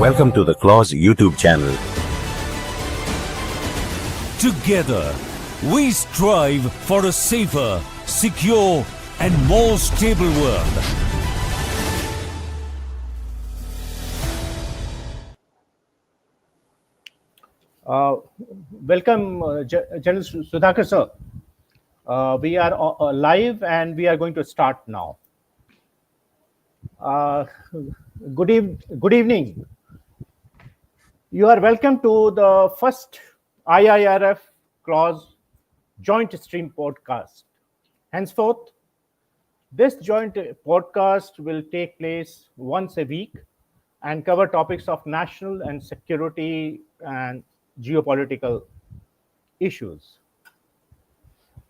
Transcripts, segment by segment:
Welcome to the CLAWS YouTube channel. Together, we strive for a safer, secure, and more stable world. Welcome, General Sudhakar sir. We are live and we are going to start now. Good evening. You are welcome to the first IIRF CLAWS joint stream podcast. Henceforth, this joint podcast will take place once a week and cover topics of national and security and geopolitical issues.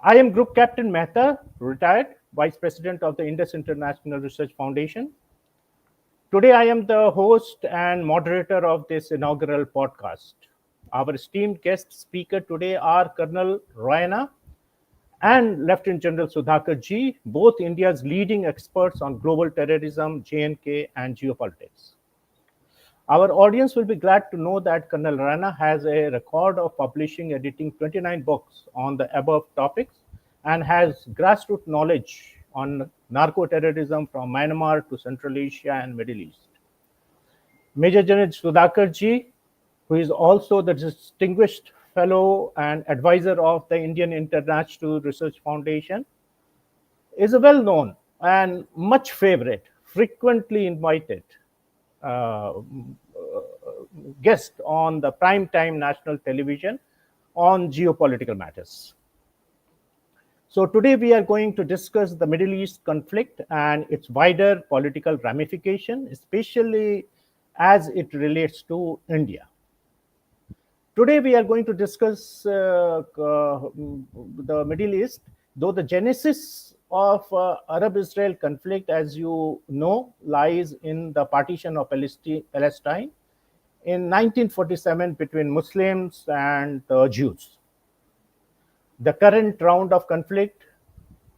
I am Group Captain Mehta, retired Vice President of the Indus International Research Foundation. Today, I am the host and moderator of this inaugural podcast. Our esteemed guest speaker today are Colonel Raina and Lieutenant General Sudhakar Ji, both India's leading experts on global terrorism, J&K, and geopolitics. Our audience will be glad to know that Colonel Raina has a record of publishing, editing 29 books on the above topics and has grassroots knowledge on narco-terrorism from Myanmar to Central Asia and Middle East. Major General Sudhakar Ji, who is also the distinguished fellow and advisor of the Indian International Research Foundation, is a well-known and much favorite, frequently invited guest on the prime-time national television on geopolitical matters. So today we are going to discuss the Middle East conflict and its wider political ramification, especially as it relates to India. Today we are going to discuss the Middle East, though the genesis of Arab-Israel conflict, as you know, lies in the partition of Palestine in 1947 between Muslims and Jews. The current round of conflict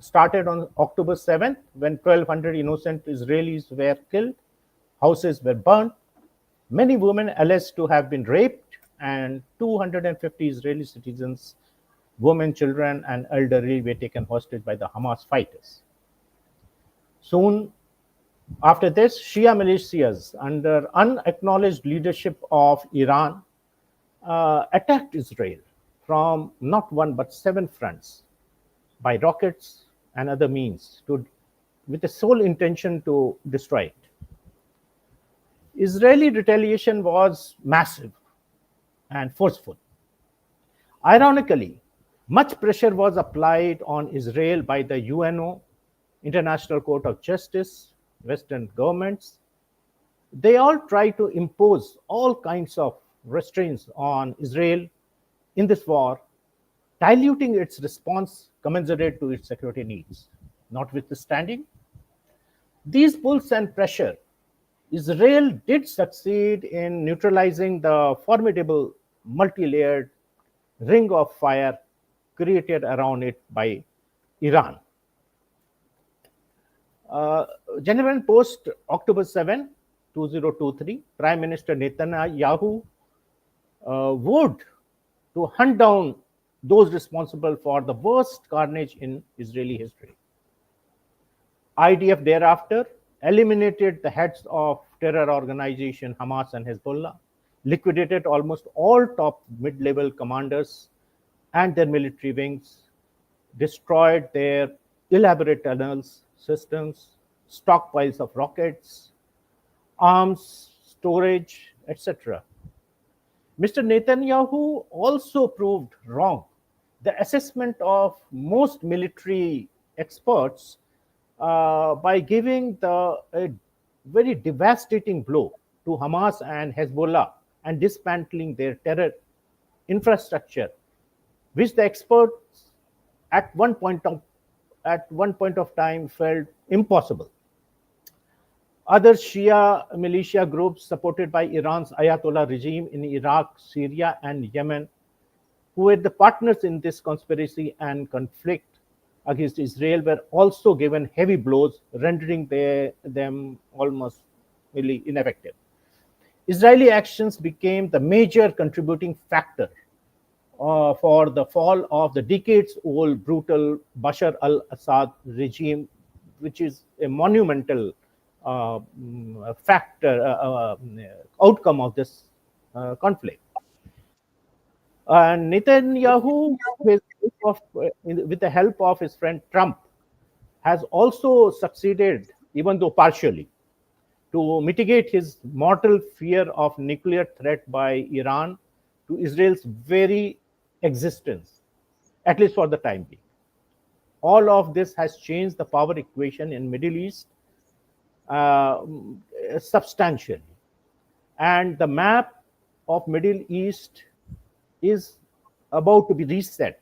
started on October 7th when 1,200 innocent Israelis were killed, houses were burnt, many women alleged to have been raped, and 250 Israeli citizens, women, children, and elderly were taken hostage by the Hamas fighters. Soon after this, Shia militias under unacknowledged leadership of Iran attacked Israel from not one but 7 fronts by rockets and other means with the sole intention to destroy it. Israeli retaliation was massive and forceful. Ironically, much pressure was applied on Israel by the UNO, International Court of Justice, Western governments. They all tried to impose all kinds of restraints on Israel in this war, diluting its response commensurate to its security needs. Notwithstanding these pulls and pressure, Israel did succeed in neutralizing the formidable multi-layered ring of fire created around it by Iran. Gentlemen, post October 7, 2023, Prime Minister Netanyahu vowed to hunt down those responsible for the worst carnage in Israeli history. IDF thereafter eliminated the heads of terror organization Hamas and Hezbollah, liquidated almost all top mid-level commanders and their military wings, destroyed their elaborate tunnels, systems, stockpiles of rockets, arms, storage, etc. Mr. Netanyahu also proved wrong the assessment of most military experts by giving a very devastating blow to Hamas and Hezbollah and dismantling their terror infrastructure, which the experts at one point of time felt impossible. Other Shia militia groups supported by Iran's Ayatollah regime in Iraq, Syria, and Yemen, who were the partners in this conspiracy and conflict against Israel, were also given heavy blows, rendering them almost really ineffective. Israeli actions became the major contributing factor for the fall of the decades-old brutal Bashar al-Assad regime, which is a monumental factor, outcome of this conflict. And Netanyahu, with the help of his friend Trump, has also succeeded, even though partially, to mitigate his mortal fear of nuclear threat by Iran to Israel's very existence, at least for the time being. All of this has changed the power equation in Middle East substantially. And the map of Middle East is about to be reset.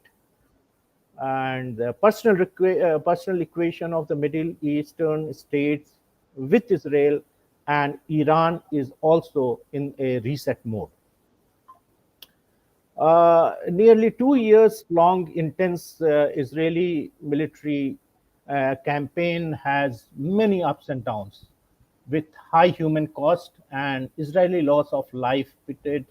And the personal equation of the Middle Eastern states with Israel and Iran is also in a reset mode. Nearly 2 years long intense Israeli military campaign has many ups and downs, with high human cost and Israeli loss of life pitted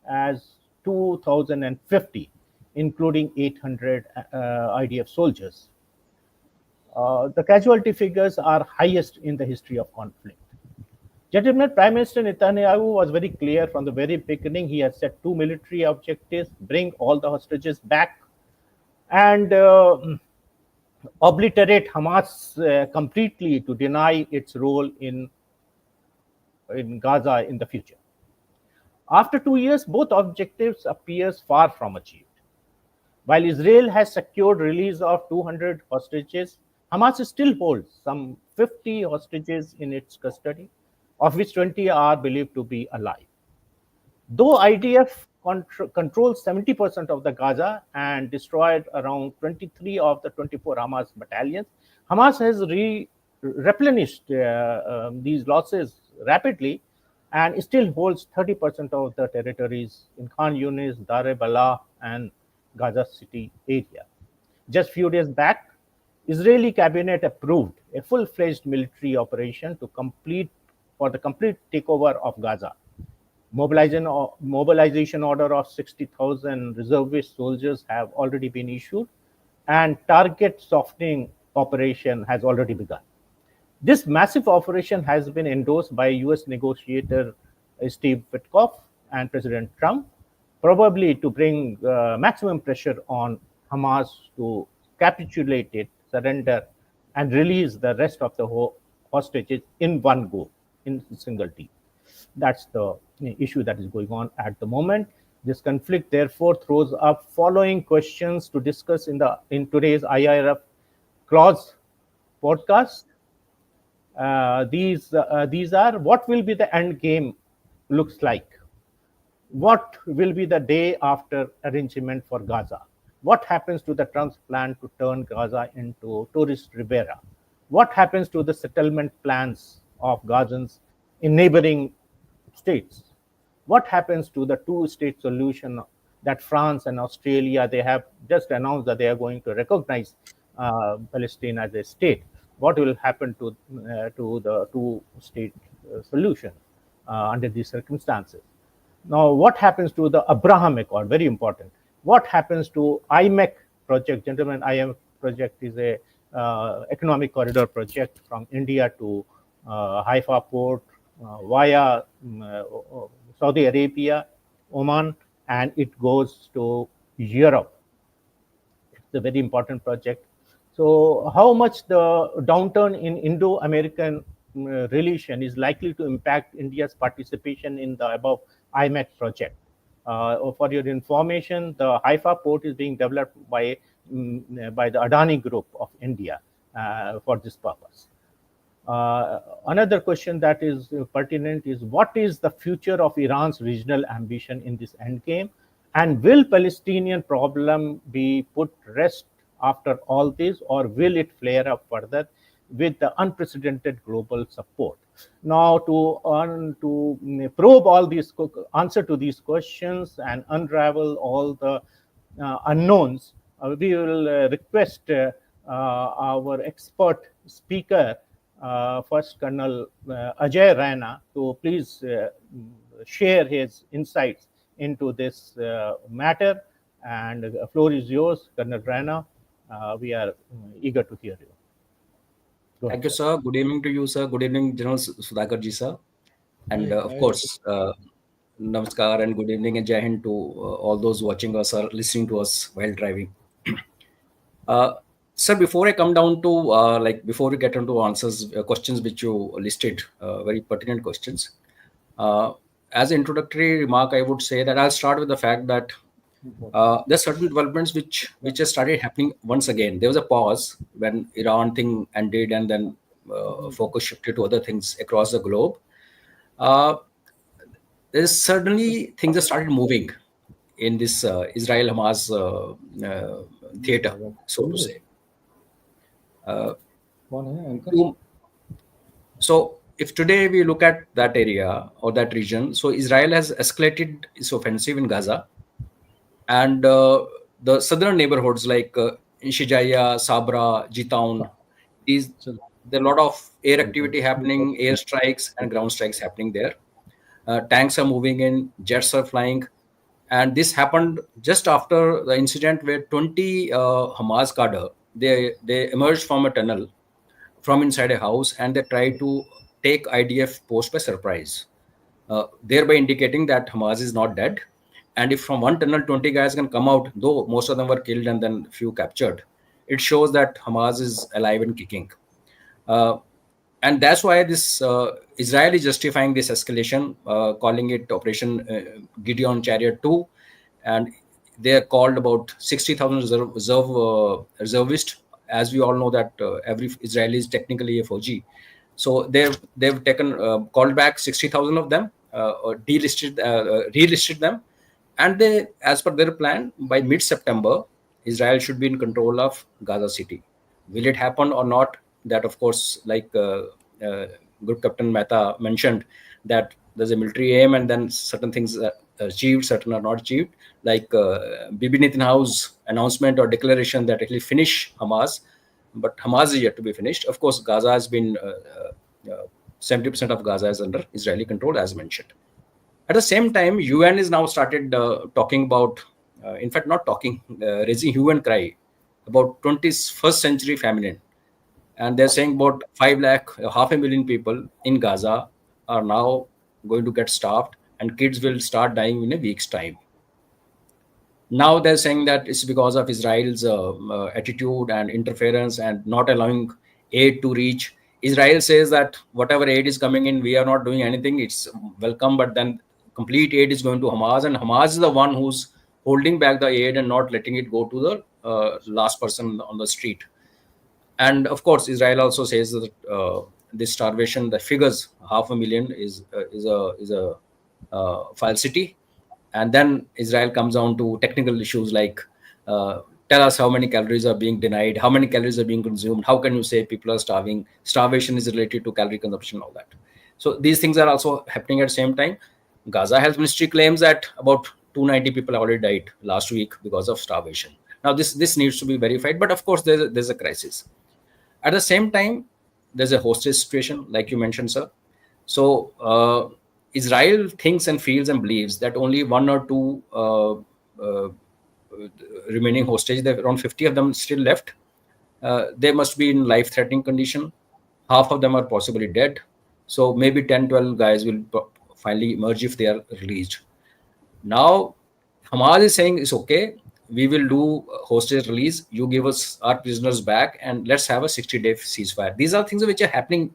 as 2,050, including 800 IDF soldiers. The casualty figures are highest in the history of conflict. Gentlemen, Prime Minister Netanyahu was very clear from the very beginning. He has set two military objectives: bring all the hostages back and obliterate Hamas completely, to deny its role in Gaza in the future. After 2 years, both objectives appears far from achieved. While Israel has secured release of 200 hostages, Hamas still holds some 50 hostages in its custody, of which 20 are believed to be alive. Though IDF controls 70% of the Gaza and destroyed around 23 of the 24 Hamas battalions, Hamas has replenished these losses rapidly and still holds 30% of the territories in Khan Yunis, Dar e-Balah, and Gaza City area. Just few days back, Israeli cabinet approved a full-fledged military operation for the complete takeover of Gaza. Mobilization order of 60,000 reservist soldiers have already been issued, and target softening operation has already begun. This massive operation has been endorsed by US negotiator Steve Witkoff and President Trump, probably to bring maximum pressure on Hamas to capitulate it, surrender, and release the rest of the hostages in one go, in a single deal. That's the issue that is going on at the moment. This conflict, therefore, throws up following questions to discuss in today's IIRF CLAWS podcast. These are: what will be the end game looks like? What will be the day after arrangement for Gaza? What happens to the Trump's plan to turn Gaza into tourist Riviera? What happens to the settlement plans of Gazans in neighboring states? What happens to the two-state solution that France and Australia, they have just announced that they are going to recognize Palestine as a state? What will happen to the two-state solution under these circumstances? Now, what happens to the Abraham Accord? Very important. What happens to IMEC project? Gentlemen, IMEC project is a economic corridor project from India to Haifa port via Saudi Arabia, Oman, and it goes to Europe. It's a very important project. So how much the downturn in Indo-American relation is likely to impact India's participation in the above IMEC project? For your information, the Haifa port is being developed by the Adani Group of India for this purpose. Another question that is pertinent is: what is the future of Iran's regional ambition in this endgame? And will Palestinian problem be put rest after all this, or will it flare up further with the unprecedented global support? Now, to probe all these, answer to these questions and unravel all the unknowns, we will request our expert speaker, First Colonel Ajay Raina, to please share his insights into this matter. And the floor is yours, Colonel Raina. We are eager to hear you. Go ahead, Thank you, sir. Good evening to you, sir. Good evening, General Sudhakar ji, sir. And of course, namaskar and good evening and Jai Hind to all those watching us or listening to us while driving. Sir, before I come down to before we get into answers, questions which you listed, very pertinent questions. As an introductory remark, I would say that I'll start with the fact that there are certain developments which have started happening once again. There was a pause when Iran thing ended, and then focus shifted to other things across the globe. There's certainly things have started moving in this Israel Hamas theater, so to say. So if today we look at that area or that region, so Israel has escalated its offensive in Gaza, and the southern neighborhoods like Shijaya, Sabra, Jitown, there are a lot of air activity happening, air strikes and ground strikes happening there. Tanks are moving in, jets are flying, and this happened just after the incident where 20 Hamas cadre they emerged from a tunnel from inside a house, and they tried to take IDF post by surprise, thereby indicating that Hamas is not dead. And if from one tunnel 20 guys can come out, though most of them were killed and then few captured, it shows that Hamas is alive and kicking. And that's why this Israel is justifying this escalation, calling it Operation Gideon Chariot 2. And they are called about 60,000 reservists. As we all know that every Israeli is technically a FOG. So they've taken called back 60,000 of them, or relisted them. And they, as per their plan, by mid-September, Israel should be in control of Gaza City. Will it happen or not? That, of course, like Group Captain Mehta mentioned, that there's a military aim and then certain things are achieved, certain are not achieved. Like Bibi Netanyahu's announcement or declaration that it will finish Hamas, but Hamas is yet to be finished. Of course, Gaza has been 70% of Gaza is under Israeli control, as mentioned. At the same time, UN is now started talking about, in fact, not talking, raising hue and cry about 21st century famine. And they're saying about 5 lakh, 500,000 people in Gaza are now going to get starved, and kids will start dying in a week's time. Now they're saying that it's because of Israel's attitude and interference and not allowing aid to reach. Israel says that whatever aid is coming in, we are not doing anything. It's welcome, but then complete aid is going to Hamas, and Hamas is the one who's holding back the aid and not letting it go to the last person on the street. And of course, Israel also says that this starvation, the figures 500,000 is a falsity. And then Israel comes down to technical issues like tell us how many calories are being denied, how many calories are being consumed, how can you say people are starving? Starvation is related to calorie consumption, all that. So these things are also happening at the same time. Gaza Health Ministry claims that about 290 people already died last week because of starvation. Now this needs to be verified, but of course there's a crisis. At the same time, there's a hostage situation, like you mentioned, sir. So Israel thinks and feels and believes that only 1 or 2 remaining hostages, there are around 50 of them still left. They must be in life-threatening condition. Half of them are possibly dead. So maybe 10, 12 guys will finally emerge if they are released. Now, Hamas is saying it's okay. We will do hostage release. You give us our prisoners back and let's have a 60-day ceasefire. These are things which are happening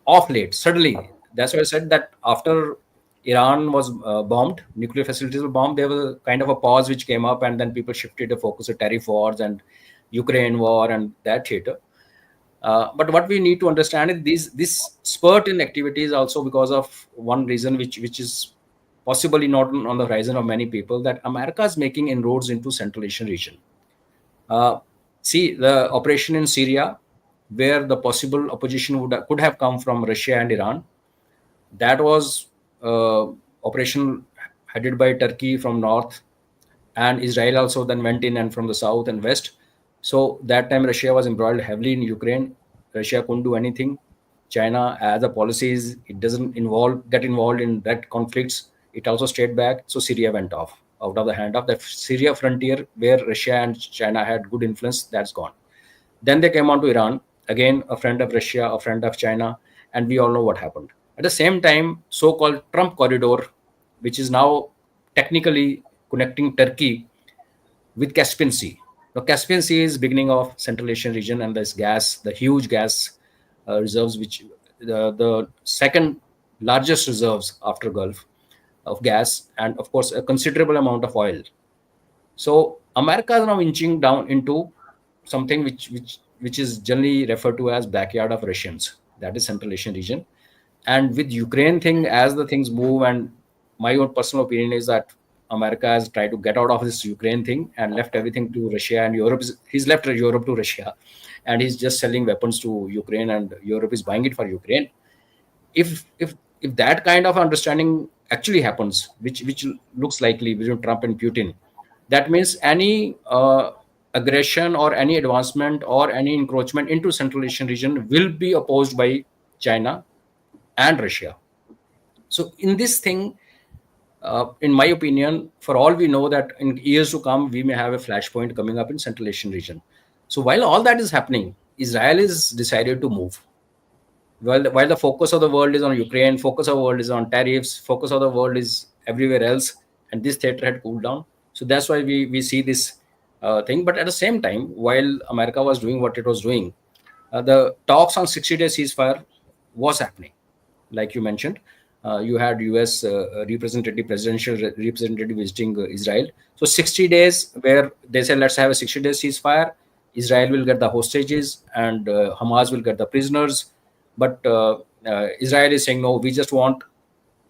off late, suddenly. That's why I said that after Iran was bombed, nuclear facilities were bombed, there was a kind of a pause which came up, and then people shifted the focus to tariff wars and Ukraine war and that theater. But what we need to understand is this spurt in activity is also because of one reason which is possibly not on the horizon of many people, that America is making inroads into Central Asian region. See the operation in Syria, where the possible opposition could have come from Russia and Iran. That was operation headed by Turkey from north, and Israel also then went in and from the south and west. So that time Russia was embroiled heavily in Ukraine. Russia couldn't do anything. China, as a policies, it doesn't get involved in direct conflicts. It also stayed back. So Syria went out of the hand of the Syria frontier, where Russia and China had good influence. That's gone. Then they came on to Iran, again a friend of Russia, a friend of China, and we all know what happened. At the same time, so-called Trump corridor, which is now technically connecting Turkey with Caspian Sea. Now, Caspian Sea is beginning of Central Asian region, and this gas, the huge gas reserves, which the second largest reserves after Gulf of gas, and of course a considerable amount of oil. So America is now inching down into something which is generally referred to as backyard of Russians. That is Central Asian region. And with Ukraine thing, as the things move, and my own personal opinion is that America has tried to get out of this Ukraine thing and left everything to Russia, and he's left Europe to Russia, and he's just selling weapons to Ukraine, and Europe is buying it for Ukraine. If that kind of understanding actually happens, which looks likely between Trump and Putin, that means any aggression or any advancement or any encroachment into Central Asian region will be opposed by China and Russia. So in this thing, in my opinion, for all we know that in years to come, we may have a flashpoint coming up in Central Asian region. So while all that is happening, Israel is decided to move. While the focus of the world is on Ukraine, focus of the world is on tariffs, focus of the world is everywhere else, and this theater had cooled down. So that's why we see this thing. But at the same time, while America was doing what it was doing, the talks on 60-day ceasefire was happening. Like you mentioned, you had US presidential representative visiting Israel. So 60 days where they said, let's have a 60-day ceasefire. Israel will get the hostages and Hamas will get the prisoners. But Israel is saying, no, we just want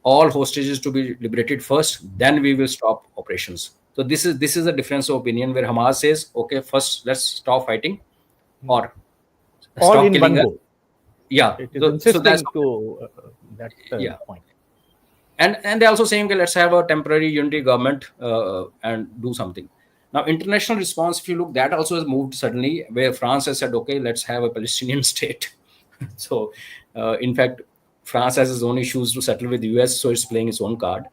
all hostages to be liberated first, then we will stop operations. So this is a difference of opinion where Hamas says, okay, first let's stop fighting, or all stop in killing one us. go. Yeah, It is insisting that's to that yeah. point. And they're also saying, okay, let's have a temporary unity government and do something. Now, international response, if you look, that also has moved suddenly, where France has said, okay, let's have a Palestinian state. So, in fact, France has its own issues to settle with the US, so it's playing its own card.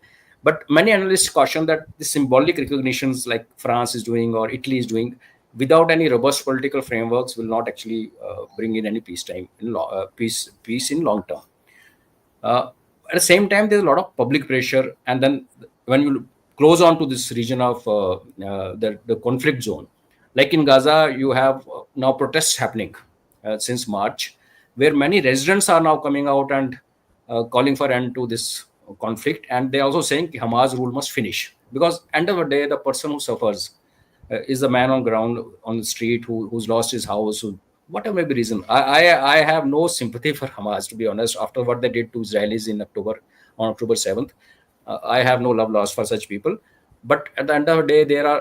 But many analysts caution that the symbolic recognitions like France is doing or Italy is doing, without any robust political frameworks, will not actually bring in any peace in long term. At the same time, there's a lot of public pressure, and then when you close on to this region of the conflict zone, like in Gaza, you have now protests happening since March, where many residents are now coming out and calling for end to this conflict, and they're also saying Hamas rule must finish, because end of the day, the person who suffers is the man on ground on the street who's lost his house, whatever may be reason. I have no sympathy for Hamas, to be honest, after what they did to Israelis on October 7th. I have no love lost for such people. But at the end of the day,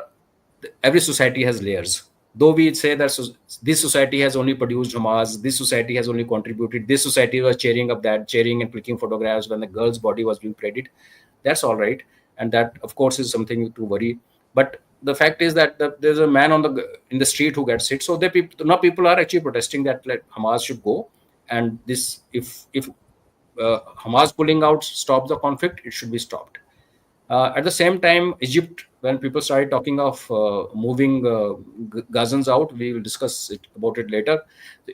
every society has layers. Though we say that this society has only produced Hamas, this society has only contributed, this society was cheering and clicking photographs when the girl's body was being paraded. That's all right. And that, of course, is something to worry. But the fact is that there's a man in the street who gets hit. So people are actually protesting that Hamas should go. And this, if Hamas pulling out stops the conflict, it should be stopped. At the same time, Egypt, when people started talking of moving Gazans out, we will discuss about it later.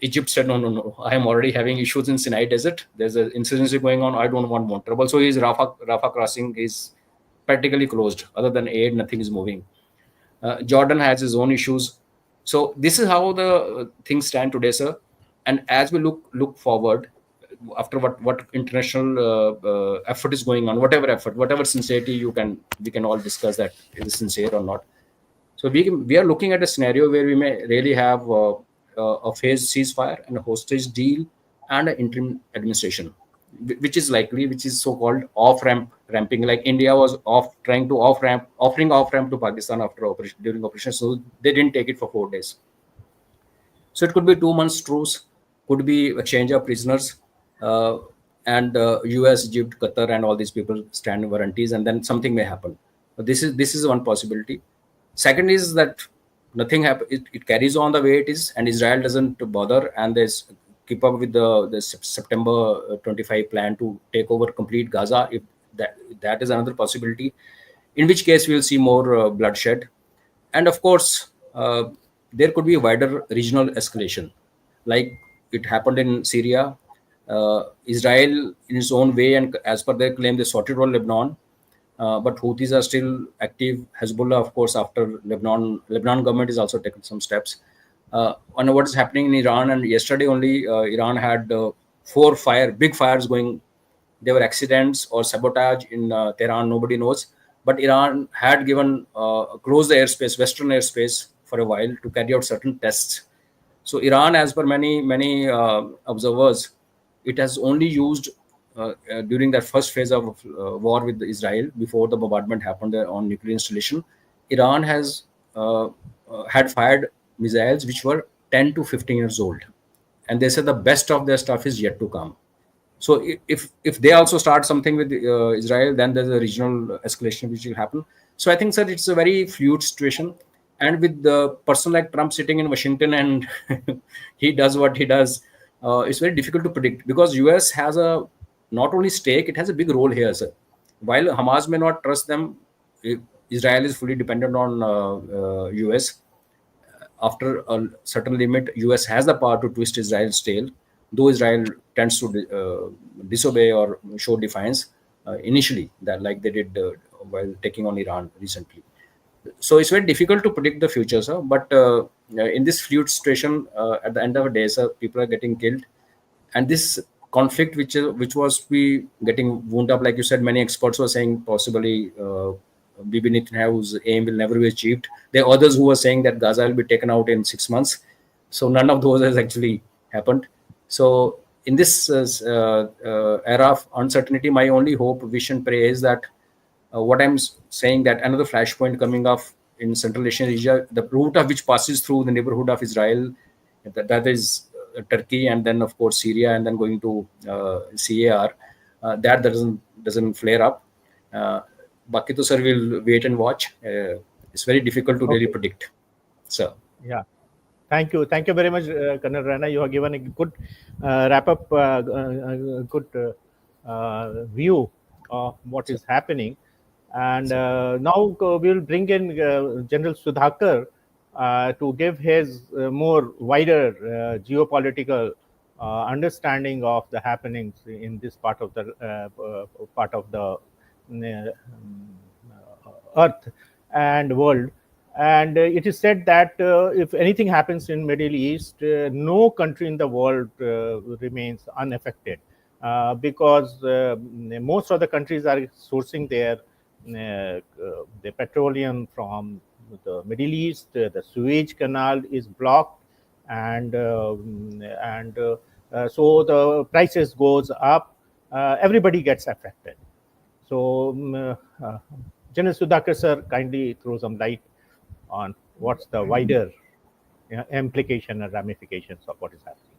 Egypt said, no, I am already having issues in Sinai Desert. There's an insurgency going on. I don't want more trouble. So his Rafah crossing is practically closed. Other than aid, nothing is moving. Jordan has his own issues. So this is how the things stand today, sir. And as we look forward, after what international effort is going on, whatever sincerity we can all discuss that is sincere or not. So we are looking at a scenario where we may really have a phased ceasefire and a hostage deal and an interim administration, which is likely, which is so-called ramping, like India was offering off-ramp to Pakistan during operation. So they didn't take it for 4 days. So it could be 2 months truce, could be exchange of prisoners, and US, Egypt, Qatar, and all these people stand warranties, and then something may happen. But this is one possibility. Second is that nothing happens. It carries on the way it is, and Israel doesn't bother, and there's keep up with the September 25 plan to take over complete Gaza. If that is another possibility, in which case we'll see more bloodshed. And of course, there could be a wider regional escalation, like it happened in Syria. Israel, in its own way, and as per their claim, they sorted out Lebanon. But Houthis are still active. Hezbollah, of course, after Lebanon government is also taken some steps. On what is happening in Iran, and yesterday only, Iran had big fires going. There were accidents or sabotage in Tehran. Nobody knows. But Iran had closed the airspace, Western airspace, for a while to carry out certain tests. So Iran, as per many observers, it has only used during that first phase of war with Israel, before the bombardment happened on nuclear installation. Iran has had fired missiles which were 10 to 15 years old, and they said the best of their stuff is yet to come. So if they also start something with Israel, then there's a regional escalation which will happen. So I think, sir, it's a very fluid situation. And with the person like Trump sitting in Washington and he does what he does, it's very difficult to predict, because US has a not only stake, it has a big role here, sir. While Hamas may not trust them, Israel is fully dependent on US. After a certain limit, US has the power to twist Israel's tail, though Israel tends to disobey or show defiance initially, that like they did while taking on Iran recently. So it's very difficult to predict the future, sir. But in this fluid situation, at the end of the day, sir, people are getting killed, and this conflict, which was getting wound up, like you said, many experts were saying possibly Bibi Netanyahu's aim will never be achieved. There are others who were saying that Gaza will be taken out in 6 months. So none of those has actually happened. So in this era of uncertainty, my only hope, wish, and pray is that what I'm saying, that another flashpoint coming off in Central Asian region, the route of which passes through the neighborhood of Israel, that is Turkey, and then of course Syria, and then going to CAR, that doesn't flare up. Baki to sir, will wait and watch. It's very difficult to really predict, sir. Yeah. Thank you very much, Colonel Raina. You have given a good wrap-up, good view of what is happening. And now we'll bring in General Sudhakar to give his more wider geopolitical understanding of the happenings in this part of the earth and world. And it is said that if anything happens in Middle East, no country in the world remains unaffected, because most of the countries are sourcing their petroleum from the Middle East. The Suez Canal is blocked, and so the prices goes up. Everybody gets affected. So, General Sudhakar sir, kindly throw some light on what's the wider implication and ramifications of what is happening.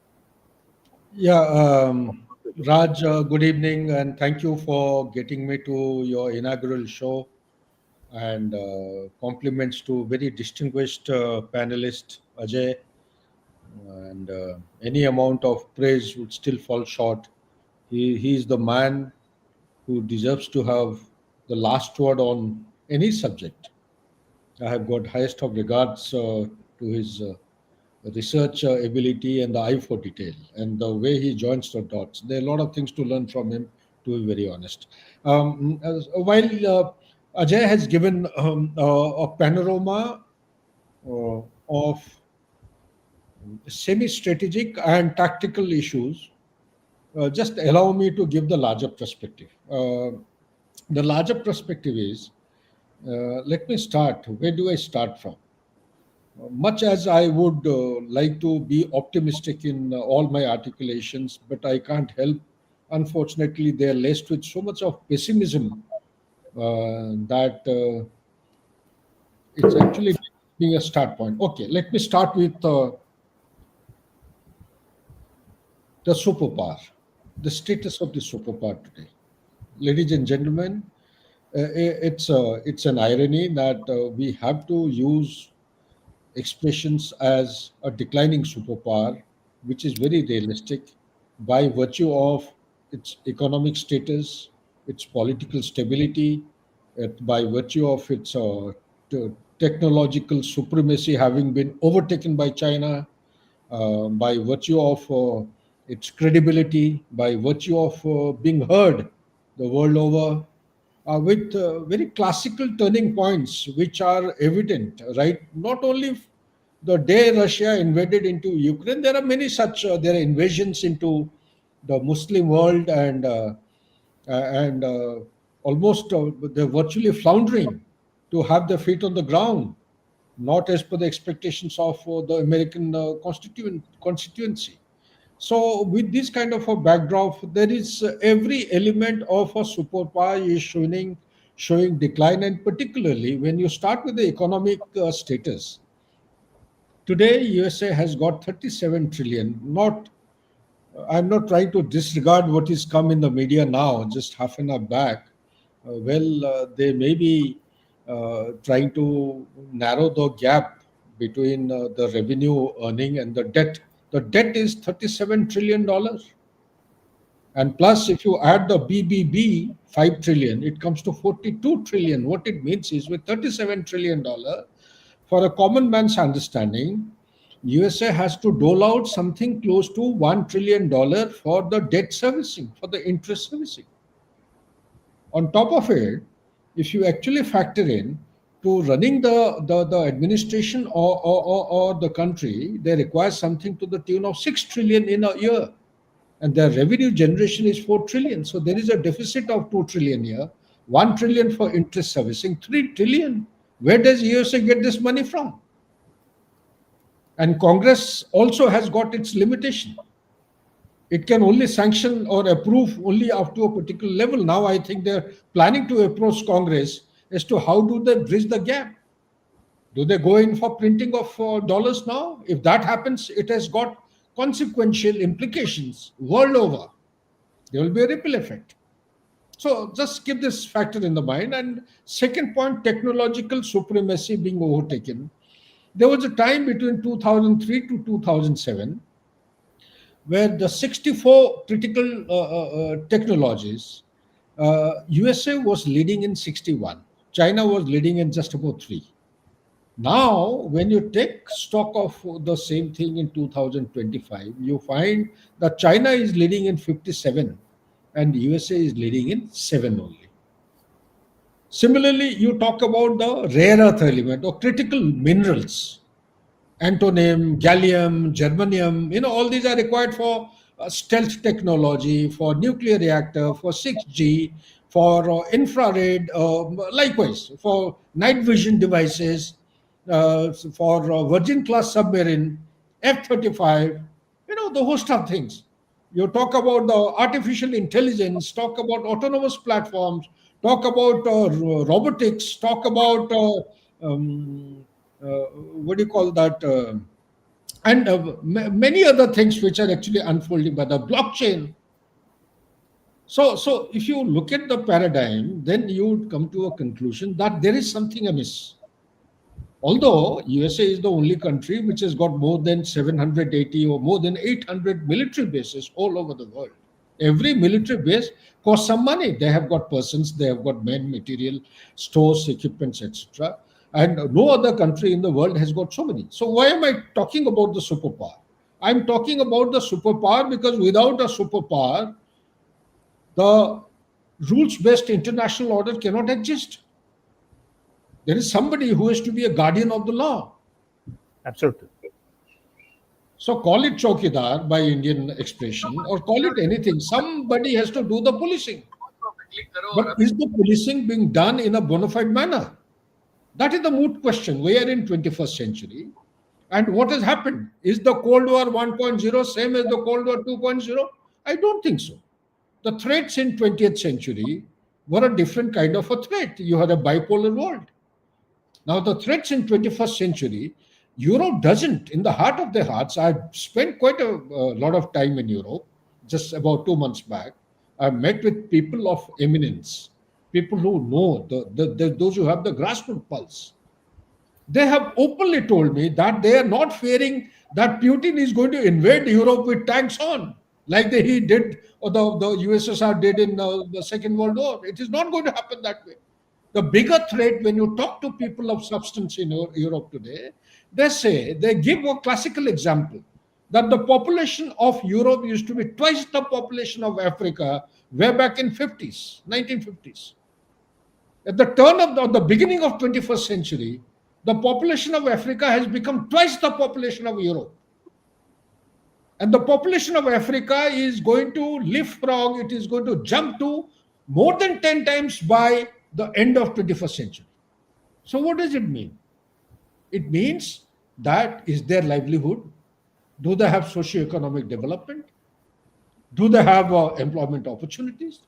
Yeah, Raj, good evening, and thank you for getting me to your inaugural show, and compliments to very distinguished panelist Ajay. And any amount of praise would still fall short. He is the man who deserves to have the last word on any subject. I have got highest of regards to his research ability and the eye for detail and the way he joins the dots. There are a lot of things to learn from him, to be very honest. While Ajay has given a panorama of semi-strategic and tactical issues, just allow me to give the larger perspective. The larger perspective is, let me start. Where do I start from? Much as I would like to be optimistic in all my articulations, but I can't help. Unfortunately, they are laced with so much of pessimism that it's actually being a start point. Okay, let me start with the superpower, the status of the superpower today. Ladies and gentlemen, it's an irony that we have to use expressions as a declining superpower, which is very realistic by virtue of its economic status, its political stability, by virtue of its technological supremacy having been overtaken by China, by virtue of its credibility, by virtue of being heard the world over, with very classical turning points which are evident, right? Not only the day Russia invaded into Ukraine, there are many such there are invasions into the Muslim world, and almost they're virtually floundering to have their feet on the ground, not as per the expectations of the American constituency. So, with this kind of a backdrop, there is every element of a superpower is showing decline, and particularly when you start with the economic status. Today, USA has got 37 trillion. Not, I'm not trying to disregard what is come in the media now. Just half an hour back, they may be trying to narrow the gap between the revenue earning and the debt. The debt is $37 trillion. And plus, if you add the BBB, 5 trillion, it comes to 42 trillion. What it means is with $37 trillion, for a common man's understanding, USA has to dole out something close to $1 trillion for the debt servicing, for the interest servicing. On top of it, if you actually factor in to running the administration or the country, they require something to the tune of 6 trillion in a year. And their revenue generation is 4 trillion. So there is a deficit of 2 trillion here, 1 trillion for interest servicing, 3 trillion. Where does USA get this money from? And Congress also has got its limitation. It can only sanction or approve only up to a particular level. Now I think they're planning to approach Congress as to how do they bridge the gap. Do they go in for printing of dollars now? If that happens, it has got consequential implications world over. There will be a ripple effect. So just keep this factor in the mind. And second point, technological supremacy being overtaken. There was a time between 2003 to 2007 where the 64 critical technologies, USA was leading in 61. China was leading in just about 3. Now, when you take stock of the same thing in 2025, you find that China is leading in 57 and USA is leading in 7 only. Similarly, you talk about the rare earth element or critical minerals, antimony, gallium, germanium, all these are required for stealth technology, for nuclear reactor, for 6G, for infrared, likewise, for night vision devices, for Virgin class submarine, F-35, the host of things. You talk about the artificial intelligence, talk about autonomous platforms, talk about robotics, talk about what do you call that, and many other things which are actually unfolding by the blockchain. So if you look at the paradigm, then you would come to a conclusion that there is something amiss. Although USA is the only country which has got more than 780 or more than 800 military bases all over the world. Every military base costs some money. They have got persons, they have got men, material, stores, equipments, etc. And no other country in the world has got so many. So why am I talking about the superpower? I'm talking about the superpower because without a superpower, the rules-based international order cannot exist. There is somebody who has to be a guardian of the law. Absolutely. So call it chowkidar by Indian expression or call it anything. Somebody has to do the policing. But is the policing being done in a bona fide manner? That is the moot question. We are in 21st century. And what has happened? Is the Cold War 1.0 same as the Cold War 2.0? I don't think so. The threats in 20th century were a different kind of a threat. You had a bipolar world. Now the threats in 21st century, Europe doesn't. In the heart of their hearts, I've spent quite a lot of time in Europe, just about 2 months back. I met with people of eminence, people who know, those who have the grassroots pulse. They have openly told me that they are not fearing that Putin is going to invade Europe with tanks on, like he did, or the USSR did in the Second World War. It is not going to happen that way. The bigger threat, when you talk to people of substance in Europe today, they give a classical example that the population of Europe used to be twice the population of Africa way back in 1950s. At the turn of the beginning of 21st century, the population of Africa has become twice the population of Europe. And the population of Africa is going to leapfrog, it is going to jump to more than 10 times by the end of 21st century. So what does it mean? It means that is their livelihood. Do they have socio-economic development? Do they have employment opportunities?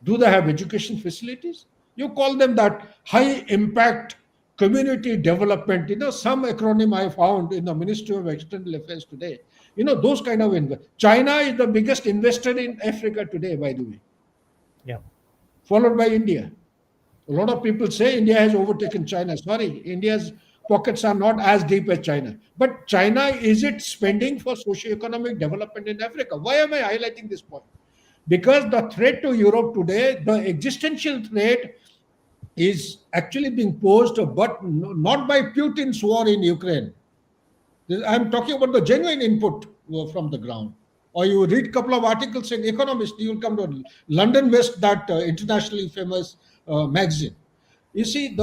Do they have education facilities? You call them that high impact community development, some acronym I found in the Ministry of External Affairs today. Those kind of China is the biggest investor in Africa today, by the way. Yeah. Followed by India. A lot of people say India has overtaken China. Sorry, India's pockets are not as deep as China. But China, is it spending for socio-economic development in Africa? Why am I highlighting this point? Because the threat to Europe today, the existential threat, is actually being posed, but not by Putin's war in Ukraine. I'm talking about the genuine input from the ground. Or you read a couple of articles in Economist, you'll come to London West, that internationally famous magazine. You see,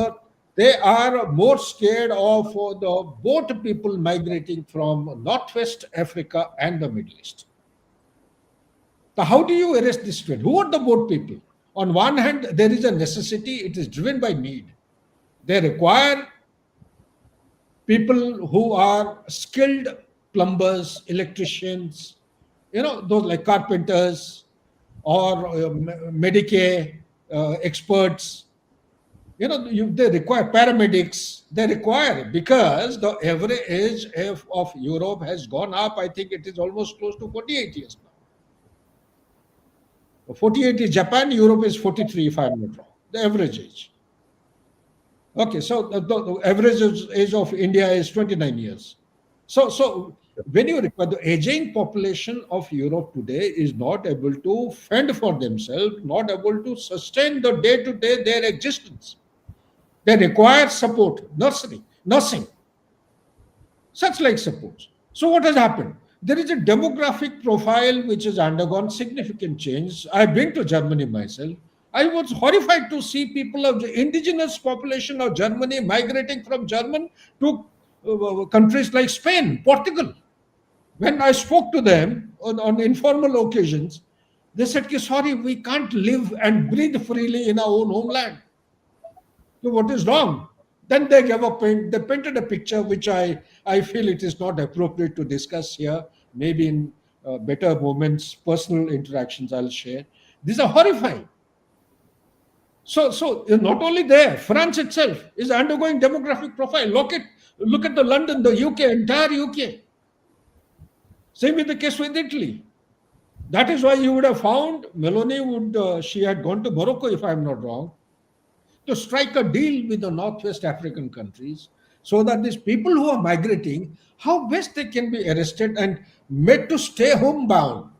they are more scared of the boat people migrating from Northwest Africa and the Middle East. So how do you arrest this trend? Who are the boat people? On one hand, there is a necessity, it is driven by need. They require people who are skilled plumbers, electricians, those like carpenters or Medicaid experts. They require paramedics. They require, because the average age of Europe has gone up. I think it is almost close to 48 years now. 48 is Japan, Europe is 43, if I'm not wrong, the average age. Okay, so the average age of India is 29 years. So when you require, the aging population of Europe today is not able to fend for themselves, not able to sustain the day-to-day their existence. They require support, nursing, such like support. So what has happened? There is a demographic profile which has undergone significant change. I've been to Germany myself. I was horrified to see people of the indigenous population of Germany migrating from German to countries like Spain, Portugal. When I spoke to them on informal occasions, they said, sorry, we can't live and breathe freely in our own homeland. So what is wrong? Then they painted a picture which I feel it is not appropriate to discuss here. Maybe in better moments, personal interactions I'll share. These are horrifying. So not only there, France itself is undergoing demographic profile. Look at the London, the UK, entire UK. Same is the case with Italy. That is why you would have found Meloni she had gone to Morocco, if I'm not wrong, to strike a deal with the Northwest African countries so that these people who are migrating, how best they can be arrested and made to stay homebound.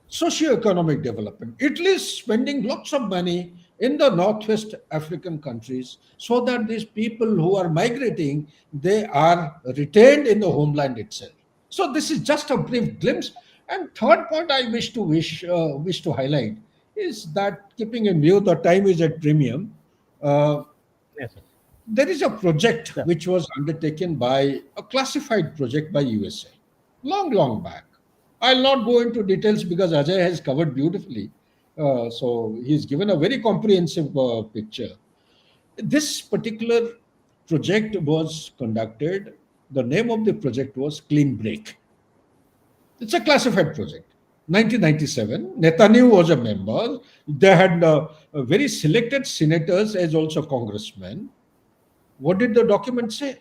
Socio-economic development. Italy is spending lots of money in the Northwest African countries so that these people who are migrating, they are retained in the homeland itself. So this is just a brief glimpse. And third point I wish to highlight is that, keeping in view the time is at premium, Yes, sir. there is a project which was undertaken by a classified project by USA long back. I'll not go into details because Ajay has covered beautifully. So he's given a very comprehensive picture. This particular project was conducted. The name of the project was Clean Break. It's a classified project. 1997, Netanyahu was a member. They had very selected senators as also congressmen. What did the document say?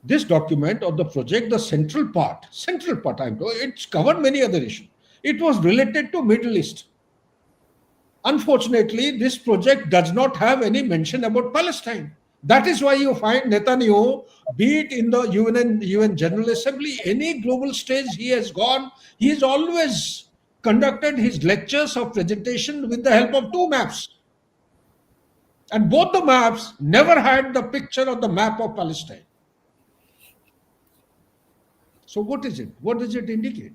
This document of the project, the central part, it's covered many other issues. It was related to Middle East. Unfortunately, this project does not have any mention about Palestine. That is why you find Netanyahu, be it in the UN General Assembly, any global stage he has gone, he has always conducted his lectures or presentation with the help of two maps. And both the maps never had the picture of the map of Palestine. So what is it? What does it indicate?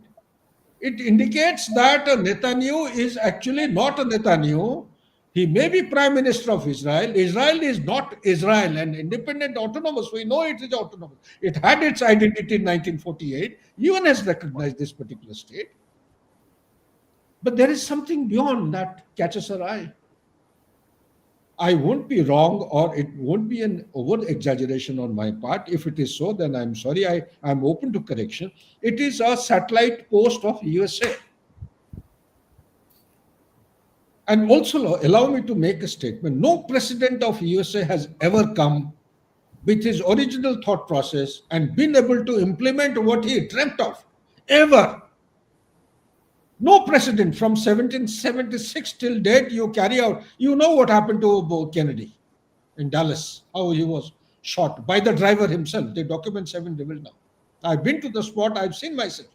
It indicates that Netanyahu is actually not a Netanyahu. He may be Prime Minister of Israel. Israel is not Israel, an independent autonomous. We know it is autonomous. It had its identity in 1948. UN has recognized this particular state. But there is something beyond that catches our eye. I won't be wrong, or it won't be an over exaggeration on my part. If it is so, then I'm sorry. I'm open to correction. It is a satellite post of USA. And also allow me to make a statement. No president of USA has ever come with his original thought process and been able to implement what he dreamt of, ever. No president from 1776 till date you carry out. You know what happened to Kennedy in Dallas, how he was shot by the driver himself. The documents have been revealed now. I've been to the spot, I've seen myself.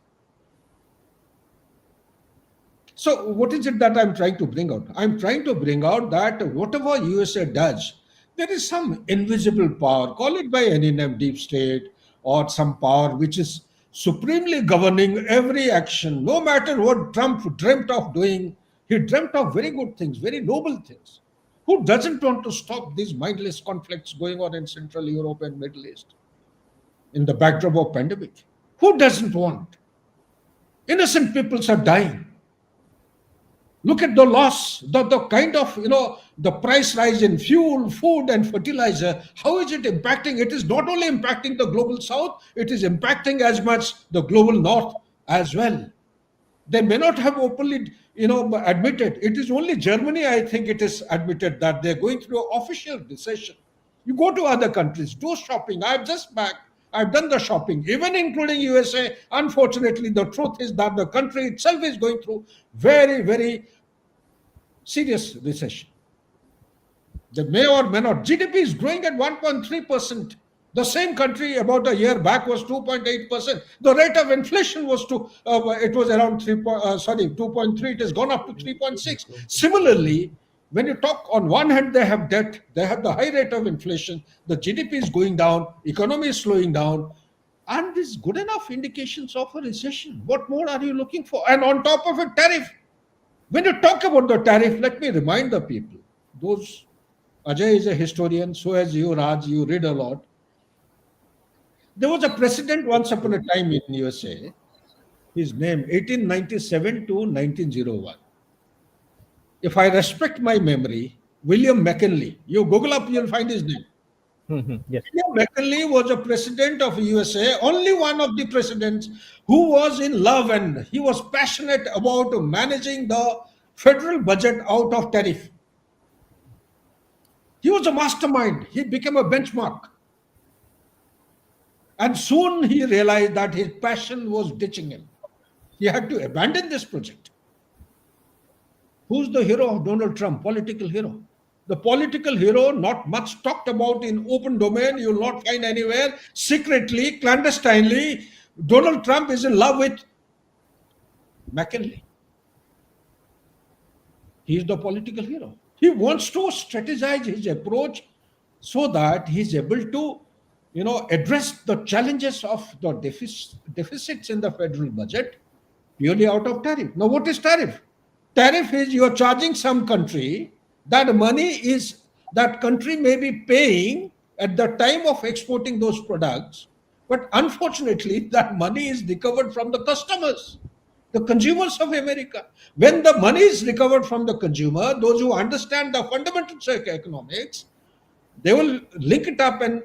So what is it that I'm trying to bring out? I'm trying to bring out that whatever USA does, there is some invisible power, call it by any name, deep state, or some power which is supremely governing every action. No matter what Trump dreamt of doing, he dreamt of very good things, very noble things. Who doesn't want to stop these mindless conflicts going on in Central Europe and Middle East in the backdrop of pandemic? Who doesn't want? Innocent peoples are dying. Look at the loss, the kind of, the price rise in fuel, food, and fertilizer. How is it impacting? It is not only impacting the global south, it is impacting as much the global north as well. They may not have openly, admitted. It is only Germany, I think it is admitted that they're going through an official recession. You go to other countries, do shopping. I'm just back. I've done the shopping, even including USA. Unfortunately, the truth is that the country itself is going through very, very serious recession. They may or may not. GDP is growing at 1.3%. The same country about a year back was 2.8%. The rate of inflation was it was around 2.3. It has gone up to 3.6. Similarly, when you talk on one hand, they have debt, they have the high rate of inflation, the GDP is going down, economy is slowing down, and these good enough indications of a recession. What more are you looking for? And on top of it, tariff. When you talk about the tariff, let me remind the people, Ajay is a historian, so as you, Raj, you read a lot. There was a president once upon a time in USA, his name 1897 to 1901. If I respect my memory, William McKinley, you Google up, you'll find his name. Yes. William McKinley was a president of USA, only one of the presidents who was in love, and he was passionate about managing the federal budget out of tariff. He was a mastermind. He became a benchmark. And soon he realized that his passion was ditching him. He had to abandon this project. Who's the hero of Donald Trump? Political hero. The political hero, not much talked about in open domain, you will not find anywhere. Secretly, clandestinely, Donald Trump is in love with McKinley. He is the political hero. He wants to strategize his approach so that he is able to, address the challenges of the deficits in the federal budget purely out of tariff. Now, what is tariff? Tariff is you are charging some country that money is that country may be paying at the time of exporting those products, but unfortunately that money is recovered from the customers, the consumers of America. When the money is recovered from the consumer, those who understand the fundamentals of economics, they will link it up and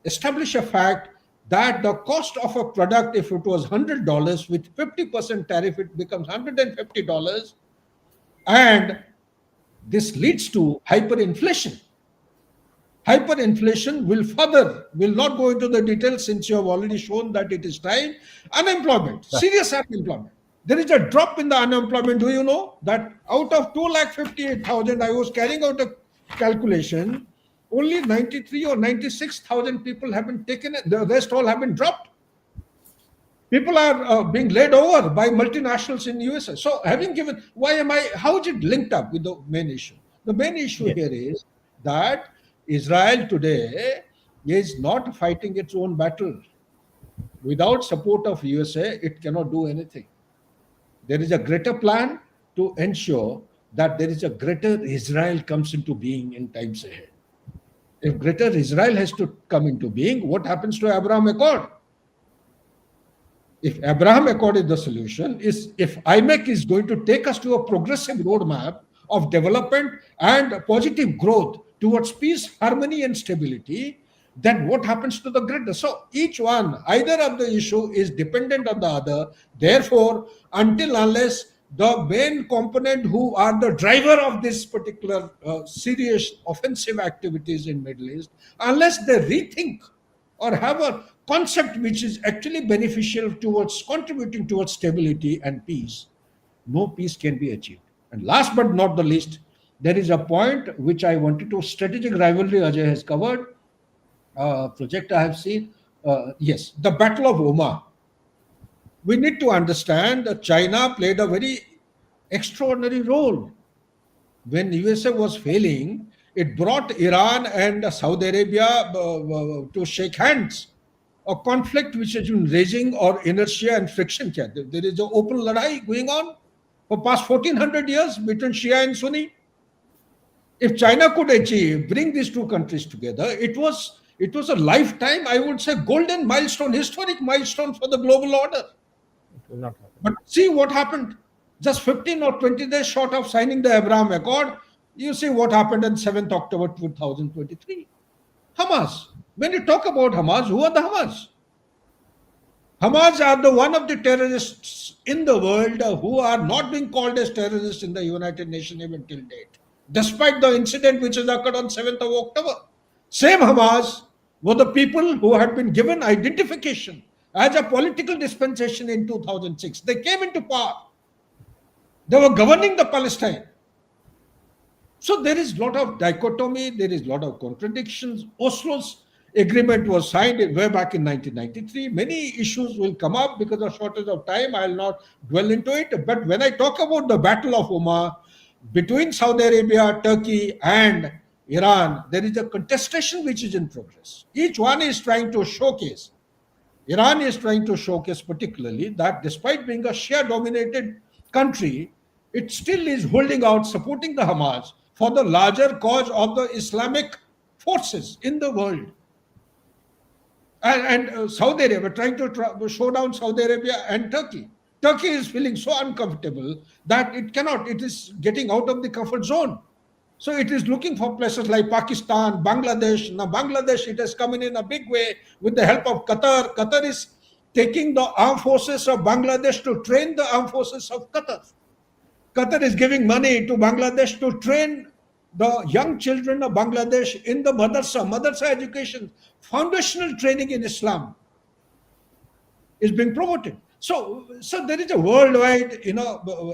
establish a fact that the cost of a product, if it was $100 with 50% tariff, it becomes $150, and this leads to hyperinflation. Hyperinflation will not go into the details since you have already shown that it is time. Unemployment, serious unemployment. There is a drop in the unemployment. Do you know that out of 258,000, I was carrying out a calculation, Only 93 or 96,000 people have been taken, the rest all have been dropped. People are being laid over by multinationals in USA. So having given, how is it linked up with the main issue? The main issue Yes. here is that Israel today is not fighting its own battle. Without support of USA, it cannot do anything. There is a greater plan to ensure that there is a greater Israel comes into being in times ahead. If greater Israel has to come into being, what happens to Abraham Accord? If Abraham Accord is the solution, if IMEC is going to take us to a progressive roadmap of development and positive growth towards peace, harmony, and stability, then what happens to the grid? So each one, either of the issue is dependent on the other. Therefore, unless the main component who are the driver of this particular serious offensive activities in Middle East, unless they rethink or have a concept which is actually beneficial towards contributing towards stability and peace, no peace can be achieved. And last but not the least, there is a point which I wanted to, strategic rivalry Ajay has covered, project I have seen. Yes, the Battle of Omar. We need to understand that China played a very extraordinary role. When USA was failing, it brought Iran and Saudi Arabia to shake hands. A conflict which has been raging or inertia and friction. There is an open ladai going on for past 1400 years between Shia and Sunni. If China could bring these two countries together, it was a lifetime, I would say, golden milestone, historic milestone for the global order. It will not happen. But see what happened. Just 15 or 20 days short of signing the Abraham Accord, you see what happened on 7th October 2023. Hamas. When you talk about Hamas, who are the Hamas? Hamas are the one of the terrorists in the world who are not being called as terrorists in the United Nations even till date, despite the incident which has occurred on 7th of October. Same Hamas were the people who had been given identification as a political dispensation in 2006. They came into power. They were governing the Palestine. So there is a lot of dichotomy, there is a lot of contradictions. Oslo's agreement was signed way back in 1993. Many issues will come up because of shortage of time. I will not dwell into it. But when I talk about the Battle of Omar between Saudi Arabia, Turkey, and Iran, there is a contestation which is in progress. Each one is trying to showcase. Iran is trying to showcase particularly that despite being a Shia-dominated country, it still is holding out, supporting the Hamas for the larger cause of the Islamic forces in the world. And Saudi Arabia, trying to show down Saudi Arabia and Turkey. Turkey is feeling so uncomfortable that it is getting out of the comfort zone. So it is looking for places like Pakistan, Bangladesh. Now Bangladesh, it has come in a big way with the help of Qatar. Qatar is taking the armed forces of Bangladesh to train the armed forces of Qatar. Qatar is giving money to Bangladesh to train the young children of Bangladesh in the madrasa education, foundational training in Islam is being promoted. So there is a worldwide,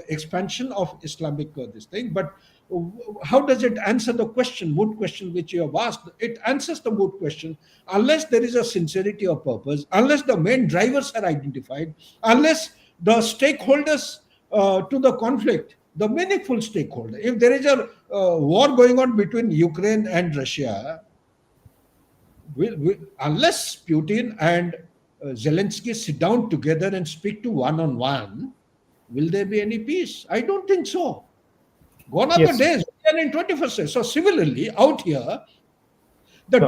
expansion of Islamic this thing. But how does it answer the moot question which you have asked? It answers the moot question unless there is a sincerity of purpose, unless the main drivers are identified, unless the stakeholders to the conflict, the meaningful stakeholder. If there is a war going on between Ukraine and Russia, unless Putin and Zelensky sit down together and speak to one-on-one, will there be any peace? I don't think so. Gone are the days. We are in 21st century. So similarly, out here, the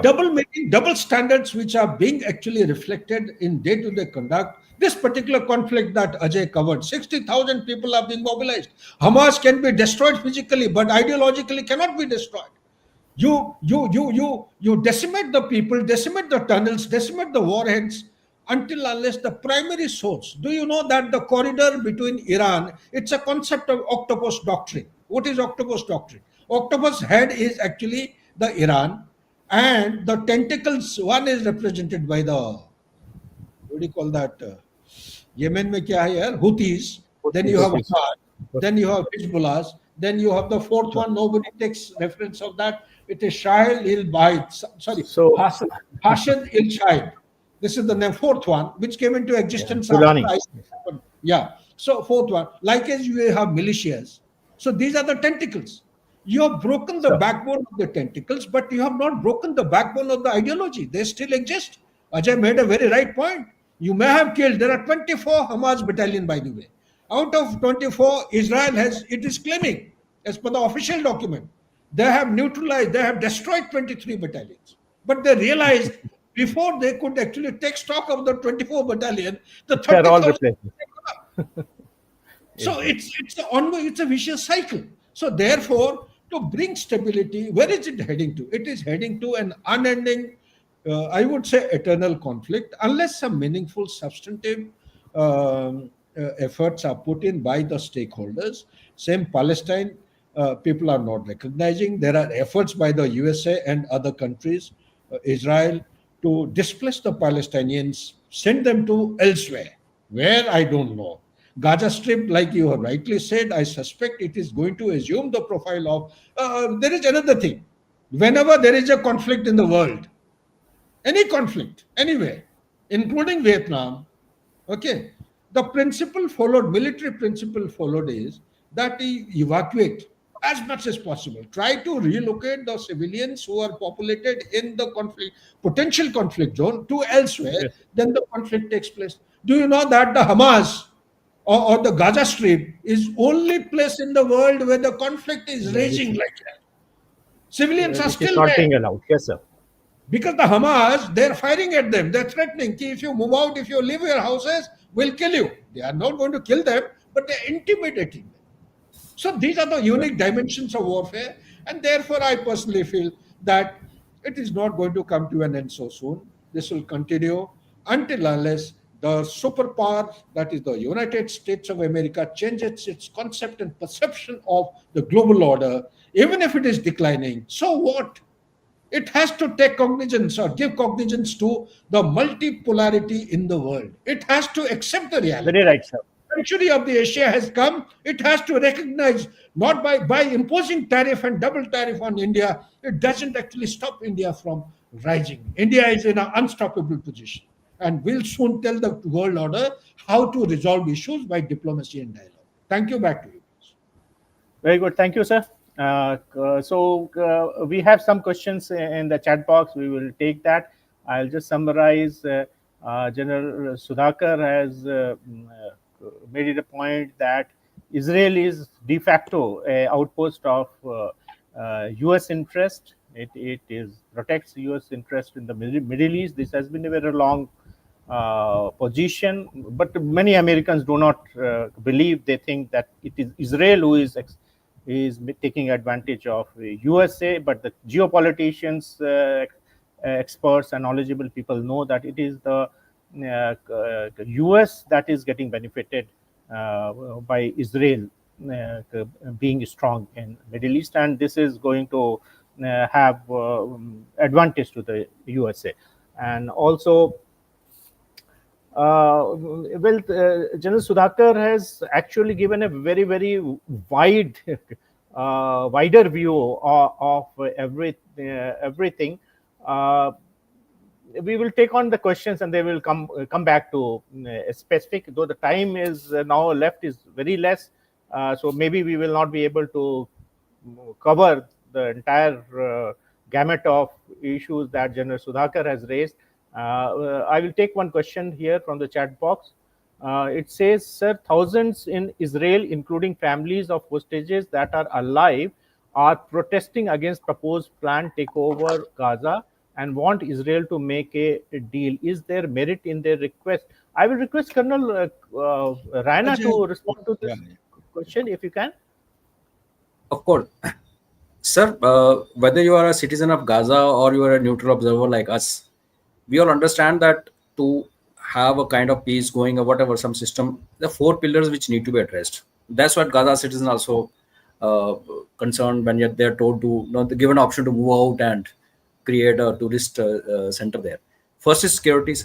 double standards which are being actually reflected in day-to-day conduct, this particular conflict that Ajay covered, 60,000 people are being mobilized. Hamas can be destroyed physically, but ideologically cannot be destroyed. You decimate the people, decimate the tunnels, decimate the warheads, unless the primary source. Do you know that the corridor between Iran, it's a concept of octopus doctrine. What is octopus doctrine? Octopus head is actually the Iran, and the tentacles, one is represented by the, what do you call that? Yemen mein kya hai yaar? Houthis. Then you have Assad. Then you have Hezbollah. Then you have the fourth one. Nobody takes reference of that. It is Shahil il Baid. Sorry, So, Hashid il Shahid. This is the fourth one, which came into existence after Fulani. Yeah. So fourth one, like as you have militias. So these are the tentacles. You have broken the Sir. backbone of the tentacles, but you have not broken the backbone of the ideology. They still exist. Ajay made a very right point. You may have killed. There are 24 Hamas battalion, by the way. Out of 24, Israel it is claiming, as per the official document, they have neutralized, they have destroyed 23 battalions. But they realized before they could actually take stock of the 24 battalion, the They're all 30,000. replaced. So it's a vicious cycle. So therefore, to bring stability, where is it heading to? It is heading to an unending, I would say, eternal conflict, unless some meaningful, substantive efforts are put in by the stakeholders. Same Palestine, people are not recognizing. There are efforts by the USA and other countries, Israel, to displace the Palestinians, send them to elsewhere. Where, I don't know. Gaza Strip, like you have rightly said, I suspect it is going to assume the profile of. There is another thing. Whenever there is a conflict in the world, any conflict, anywhere, including Vietnam, okay, the principle followed, military principle followed is that you evacuate as much as possible. Try to relocate the civilians who are populated in the conflict, potential conflict zone to elsewhere, Yes. then the conflict takes place. Do you know that the Hamas or the Gaza Strip is only place in the world where the conflict is raging like that? Civilians are Which is still not there. being allowed. Yes, sir. Because the Hamas, they're firing at them. They're threatening, if you move out, if you leave your houses, we'll kill you. They are not going to kill them, but they're intimidating them. So these are the unique dimensions of warfare. And therefore, I personally feel that it is not going to come to an end so soon. This will continue until unless the superpower, that is the United States of America, changes its concept and perception of the global order, even if it is declining. So what? It has to take cognizance or give cognizance to the multipolarity in the world. It has to accept the reality. Very right, sir. Century of the Asia has come. It has to recognize, not by imposing tariff and double tariff on India, it doesn't actually stop India from rising. India is in an unstoppable position and will soon tell the world order how to resolve issues by diplomacy and dialogue. Thank you. Back to you. Very good. Thank you, sir. So we have some questions in the chat box. We will take that. I'll just summarize. General Sudhakar has made it a point that Israel is de facto a outpost of U.S. interest. It protects U.S. interest in the Middle East. This has been a very long position, but many Americans do not believe. They think that it is Israel who is taking advantage of USA, but the geopoliticians, experts, and knowledgeable people know that it is the US that is getting benefited by Israel being strong in Middle East, and this is going to have advantage to the USA. And also, General Sudhakar has actually given a very, very wider view of everything. We will take on the questions and they will come back to specific. Though the time is now left is very less, so maybe we will not be able to cover the entire gamut of issues that General Sudhakar has raised. I will take one question here from the chat box. It says, sir, thousands in Israel, including families of hostages that are alive, are protesting against proposed planned takeover Gaza and want Israel to make a deal. Is there merit in their request? I will request Colonel Raina to respond to this question, if you can. Of course. Sir, whether you are a citizen of Gaza or you are a neutral observer like us, we all understand that to have a kind of peace going or whatever, some system, the 4 pillars which need to be addressed. That's what Gaza citizens also concerned when they're told to, given an option to move out and create a tourist center there. First is security.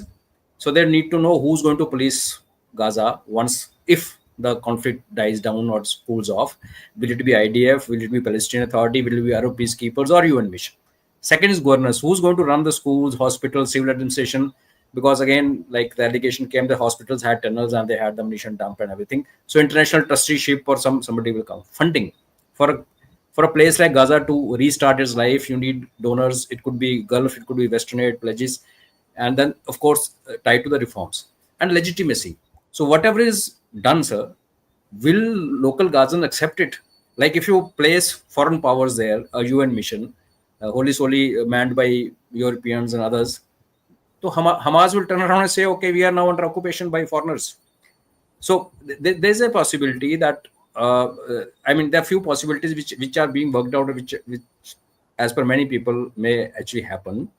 So they need to know who's going to police Gaza once, if the conflict dies down or cools off? Will it be IDF? Will it be Palestinian Authority? Will it be Arab peacekeepers or UN mission? Second is governance. Who's going to run the schools, hospitals, civil administration? Because again, like the allegation came, the hospitals had tunnels and they had the ammunition dump and everything. So international trusteeship or somebody will come. Funding for a place like Gaza to restart its life, you need donors. It could be Gulf, it could be Western aid pledges, and then of course tied to the reforms and legitimacy. So whatever is done, sir, will local Gazans accept it? Like if you place foreign powers there, a UN mission, wholly solely manned by Europeans and others, so Hamas will turn around and say, okay, we are now under occupation by foreigners. So there's a possibility that, there are few possibilities which are being worked out, which as per many people may actually happen.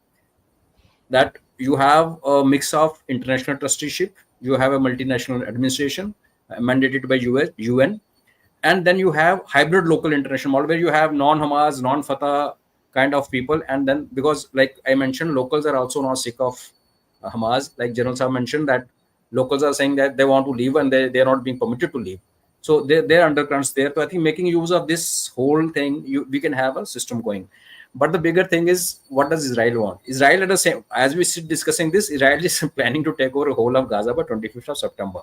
That you have a mix of international trusteeship, you have a multinational administration mandated by UN, and then you have hybrid local international model where you have non-Hamas, non-Fatah kind of people. And then, because like I mentioned, locals are also not sick of Hamas. Like General Saab mentioned, that locals are saying that they want to leave and they are not being permitted to leave. So they're undercurrents there. So I think making use of this whole thing, we can have a system going. But the bigger thing is, what does Israel want? Israel, at the same, as we sit discussing this, Israel is planning to take over the whole of Gaza by 25th of September.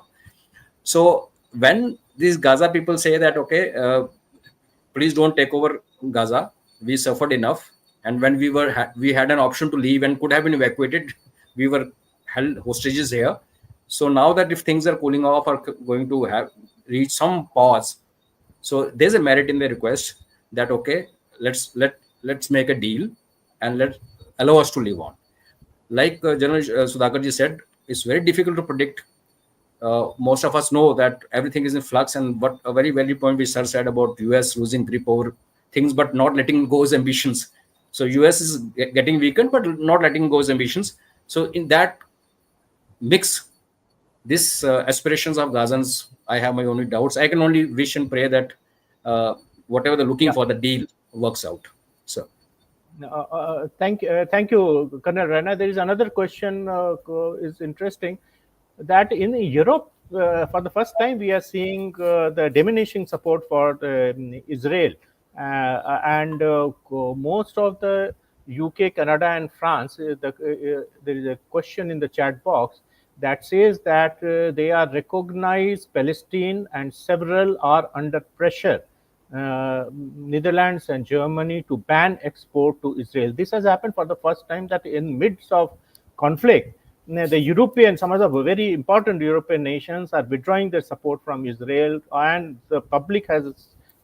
So when these Gaza people say that, okay, please don't take over Gaza, we suffered enough, and when we had an option to leave and could have been evacuated, we were held hostages here. So now that if things are cooling off or going to have reach some pause, so there's a merit in the request that, okay, let's make a deal and allow us to live on. Like General Sudhakarji said, it's very difficult to predict. Most of us know that everything is in flux, and what a very valid point which Sir said about US losing grip over things but not letting go his ambitions. So US is getting weakened but not letting go his ambitions. So in that mix, this aspirations of Gazans, I have my only doubts. I can only wish and pray that whatever they're looking for, the deal works out. So thank you, Colonel Raina. There is another question is interesting, that in Europe, for the first time, we are seeing the diminishing support for Israel. And most of the UK, Canada, and France, there is a question in the chat box that says that they are recognized Palestine and several are under pressure, Netherlands and Germany, to ban export to Israel. This has happened for the first time, that in midst of conflict, the some of the very important European nations are withdrawing their support from Israel, and the public has,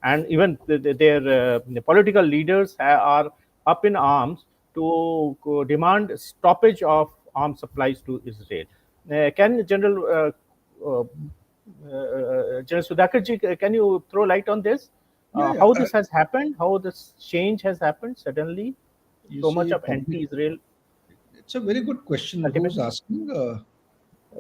and even their political leaders are up in arms to demand stoppage of arms supplies to Israel. Can General Sudhakarji, can you throw light on this? How this has happened? How this change has happened suddenly? So much of anti-Israel. It's a very good question. Who's asking?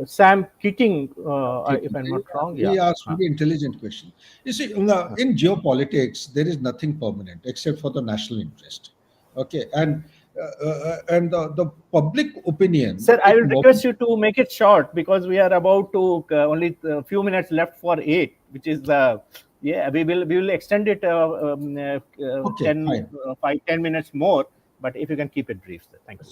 Sam Keating, if I'm not wrong. He asked very intelligent question. You see, in geopolitics, there is nothing permanent except for the national interest. Okay, and the public opinion. Sir, I will request you to make it short, because we are about to only a few minutes left for 8, which is we will extend it 10 minutes more. But if you can keep it brief, sir. Thank you.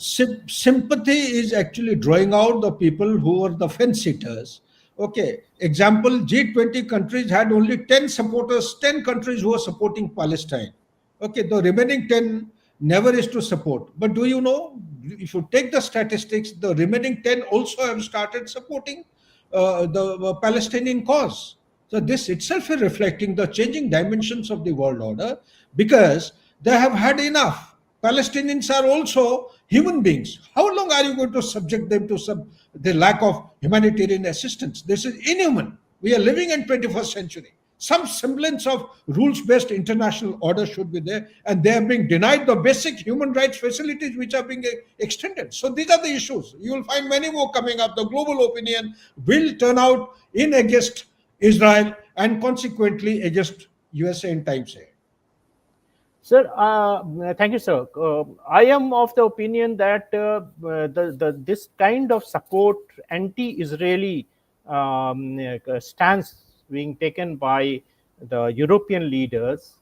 Sympathy is actually drawing out the people who are the fence sitters. Okay, example, G20 countries had only 10 supporters, 10 countries who are supporting Palestine. Okay, the remaining 10 never is to support. But do you know, if you take the statistics, the remaining 10 also have started supporting the Palestinian cause. So this itself is reflecting the changing dimensions of the world order, because they have had enough. Palestinians are also human beings. How long are you going to subject them to the lack of humanitarian assistance? This is inhuman. We are living in 21st century. Some semblance of rules-based international order should be there, and they are being denied the basic human rights facilities which are being extended. So these are the issues. You will find many more coming up. The global opinion will turn out in against Israel and consequently against USA in times ahead. Sir, thank you, sir. I am of the opinion that this kind of support, anti-Israeli stance being taken by the European leaders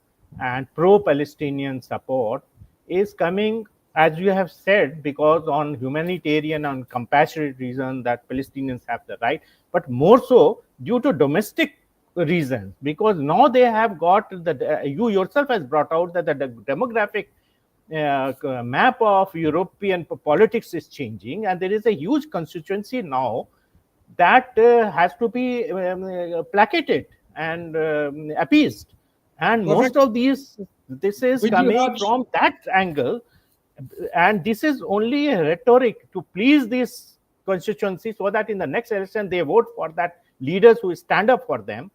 and pro-Palestinian support is coming, as you have said, because on humanitarian and compassionate reason that Palestinians have the right, but more so due to domestic reasons, because now they have got you yourself has brought out that the demographic map of European politics is changing, and there is a huge constituency now that has to be placated and appeased. And Perfect. most of this is With you, coming Raj. from that angle, and this is only a rhetoric to please this constituency so that in the next election they vote for that leaders who stand up for them.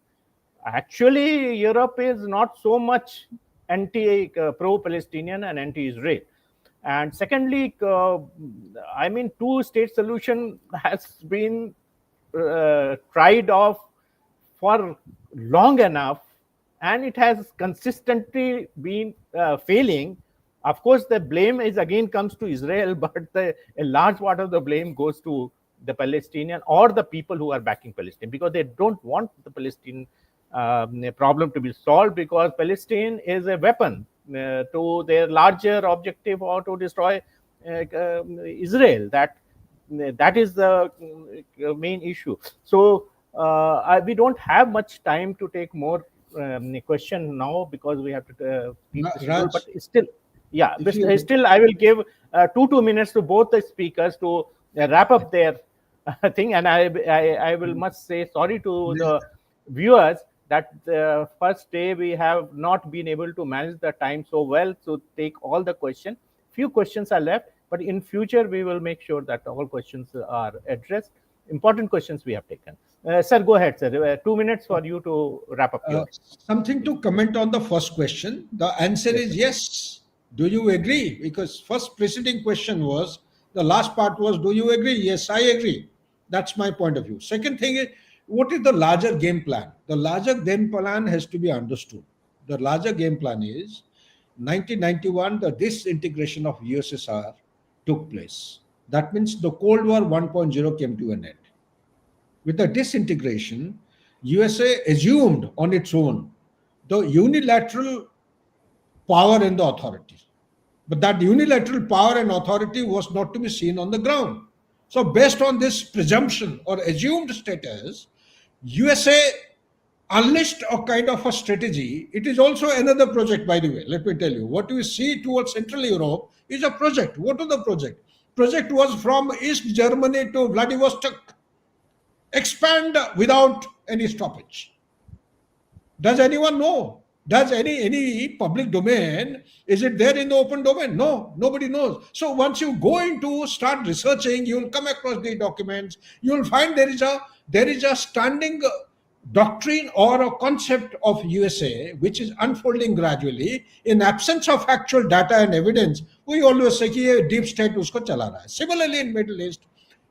Actually, Europe is not so much pro-Palestinian and anti-Israel. And secondly, I mean, two-state solution has been tried off for long enough, and it has consistently been failing. Of course, the blame is again comes to Israel, but a large part of the blame goes to the Palestinian or the people who are backing Palestine, because they don't want the Palestinian problem to be solved, because Palestine is a weapon to their larger objective, or to destroy Israel. That is the main issue. So we don't have much time to take more question now, because we have to keep the schedule, Raj, but still, yeah, if but you still I will give 2 minutes to both the speakers to wrap up their thing, and I will must say sorry to the viewers that the first day we have not been able to manage the time so well to take all the questions. Few questions are left, but in future we will make sure that all questions are addressed. Important questions we have taken. Sir, go ahead, sir. 2 minutes for you to wrap up your. something to comment on the first question. The answer Yes, is sir. yes. Do you agree? Because first preceding question was, the last part was, do you agree? Yes, I agree. That's my point of view. Second thing is, what is the larger game plan? The larger game plan has to be understood. The larger game plan is 1991, the disintegration of USSR took place. That means the Cold War 1.0 came to an end. With the disintegration, USA assumed on its own the unilateral power and the authority. But that unilateral power and authority was not to be seen on the ground. So, based on this presumption or assumed status, USA unleashed a kind of a strategy. It is also another project, by the way. Let me tell you, what you see towards Central Europe is a project. What was the project? Project was from East Germany to Vladivostok. Expand without any stoppage. Does anyone know? Does any public domain, is it there in the open domain? No, nobody knows. So once you go into start researching, you'll come across the documents. You'll find there is a standing doctrine or a concept of USA which is unfolding gradually. In absence of actual data and evidence, we always say कि ये deep state उसको चला रहा है. Similarly in Middle East,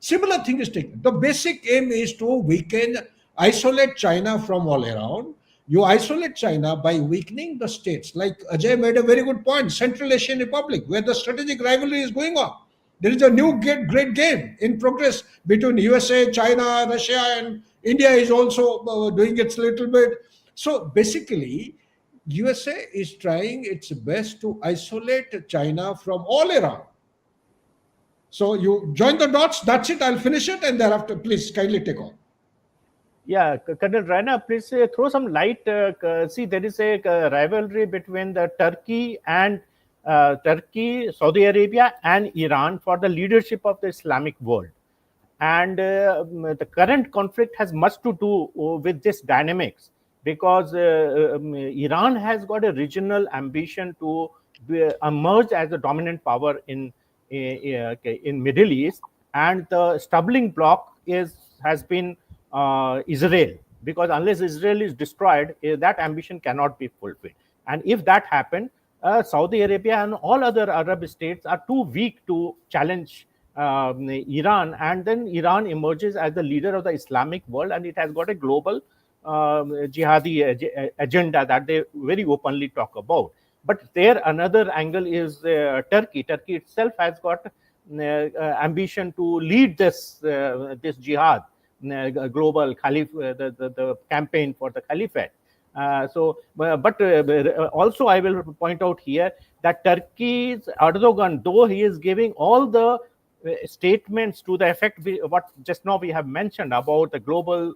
similar thing is taken. The basic aim is to weaken, isolate China from all around. You isolate China by weakening the states. Like Ajay made a very good point, Central Asian Republic, where the strategic rivalry is going on. There is a new great game in progress between USA, China, Russia, and India is also doing its little bit. So basically, USA is trying its best to isolate China from all around. So you join the dots. That's it. I'll finish it, and thereafter, please kindly take on. Yeah, Colonel Raina, please throw some light. See, there is a rivalry between the Turkey, Saudi Arabia, and Iran for the leadership of the Islamic world. And the current conflict has much to do with this dynamics, because Iran has got a regional ambition to emerge as a dominant power in Middle East, and the stumbling block has been Israel, because unless Israel is destroyed, that ambition cannot be fulfilled. And if that happened, Saudi Arabia and all other Arab states are too weak to challenge Iran, and then Iran emerges as the leader of the Islamic world, and it has got a global jihadi agenda that they very openly talk about. But there another angle is Turkey. Turkey itself has got ambition to lead this jihad global the campaign for the caliphate. Also I will point out here that Turkey's Erdogan, though he is giving all the statements to the effect what just now we have mentioned about the global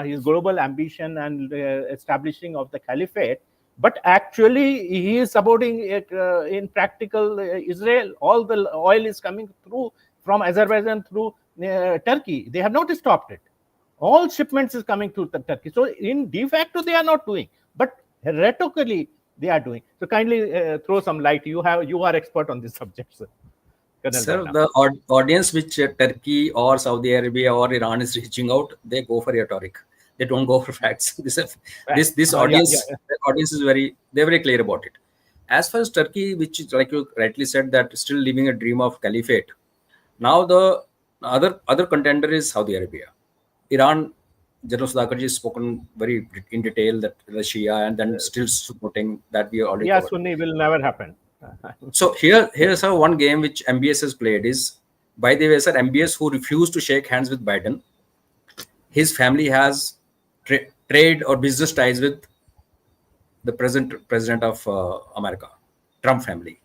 his global ambition and establishing of the caliphate, but actually he is supporting in practical Israel. All the oil is coming through from Azerbaijan through Turkey. They have not stopped it. All shipments is coming through Turkey. So in de facto they are not doing, but rhetorically they are doing. So kindly throw some light. You are expert on this subject, sir. Sir, the audience which Turkey or Saudi Arabia or Iran is reaching out, they go for rhetoric. They don't go for facts. This audience, the audience is they're very clear about it. As far as Turkey, which is like you rightly said, that still living a dream of caliphate. Now the other contender is Saudi Arabia. Iran, General Sudhakarji has spoken very in detail that the Shia and then still supporting that we already covered. Sunni will never happen. So here's how one game which MBS has played is, by the way, sir, MBS who refused to shake hands with Biden, his family has trade or business ties with the present president of America, Trump family.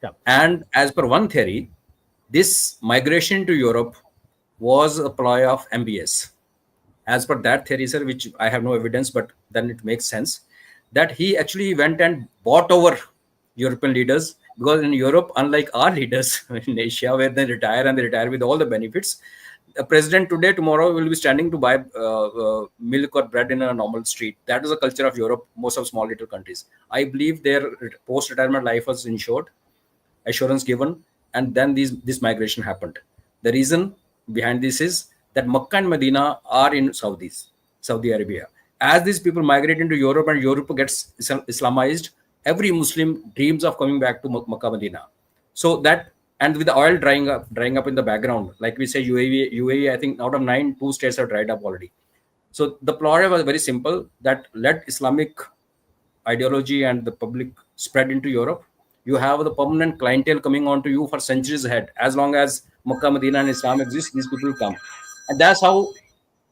Yeah. And as per one theory, this migration to Europe was a ploy of MBS. As per that theory, sir, which I have no evidence, but then it makes sense, that he actually went and bought over European leaders, because in Europe, unlike our leaders in Asia, where they retire and they retire with all the benefits, a president today, tomorrow will be standing to buy milk or bread in a normal street. That is the culture of Europe, most of small little countries. I believe their post-retirement life was insured, assurance given, and then this migration happened. The reason behind this is that Makkah and Medina are in Saudi Arabia. As these people migrate into Europe and Europe gets Islamized, every Muslim dreams of coming back to Makkah, Medina. So that, and with the oil drying up in the background, like we say UAE, I think out of 9, 2 states have dried up already. So the ploy was very simple, that let Islamic ideology and the public spread into Europe. You have the permanent clientele coming on to you for centuries ahead. As long as Makkah, Medina and Islam exist, these people come. And that's how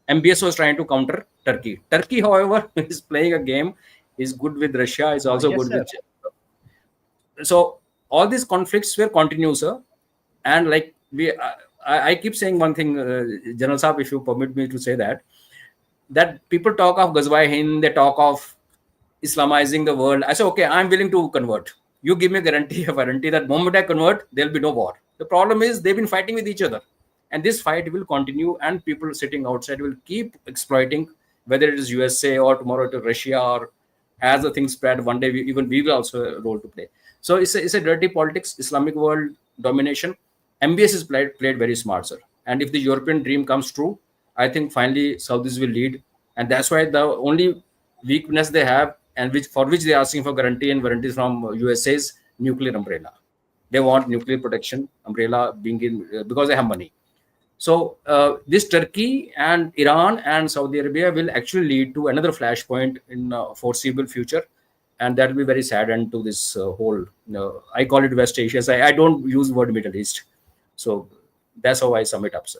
MBS was trying to counter Turkey. Turkey, however, is playing a game, is good with Russia, is also good with China. So all these conflicts will continue, sir. And like I keep saying one thing, General Saab, if you permit me to say that people talk of Ghazwa-e-Hind, they talk of Islamizing the world. I say, okay, I'm willing to convert. You give me a guarantee that the moment I convert, there'll be no war. The problem is they've been fighting with each other. And this fight will continue, and people sitting outside will keep exploiting, whether it is USA or tomorrow to Russia, or as the things spread, one day we will also a role to play. So it's a dirty politics, Islamic world domination. MBS is played very smart, sir. And if the European dream comes true, I think finally Saudis will lead. And that's why the only weakness they have, and for which they are asking for guarantees from USA's nuclear umbrella. They want nuclear protection umbrella being in, because they have money. So this Turkey and Iran and Saudi Arabia will actually lead to another flashpoint in foreseeable future. And that will be very sad end to this whole, I call it West Asia. So I don't use the word Middle East. So that's how I sum it up, sir.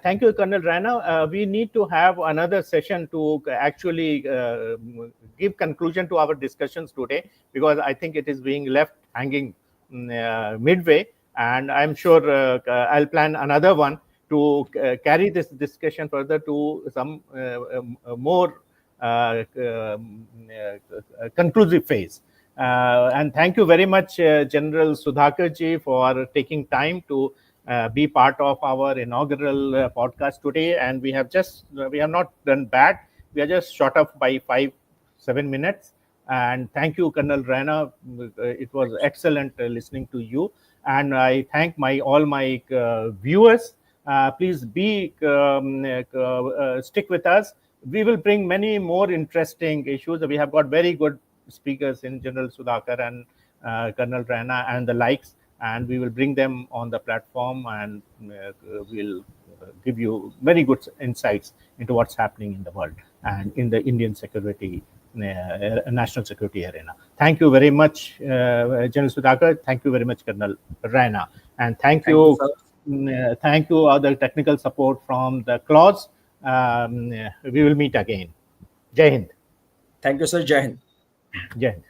Thank you, Colonel Raina. We need to have another session to actually give conclusion to our discussions today, because I think it is being left hanging midway. And I'm sure I'll plan another one to carry this discussion further to some more conclusive phase. And thank you very much, General Sudhakarji, for taking time to be part of our inaugural podcast today. And we have not done bad. We are just short up by 5-7 minutes. And thank you, Colonel Raina. It was excellent listening to you. And I thank all my viewers. Please stick with us. We will bring many more interesting issues. We have got very good speakers in General Sudhakar and Colonel Raina and the likes. And we will bring them on the platform, and we'll give you very good insights into what's happening in the world. and in the Indian security, national security arena. Thank you very much, General Sudhakar. Thank you very much, Colonel Raina. And thank you all the technical support from the CLAWS. We will meet again. Jai Hind. Thank you, sir. Jai Hind. Jai Hind.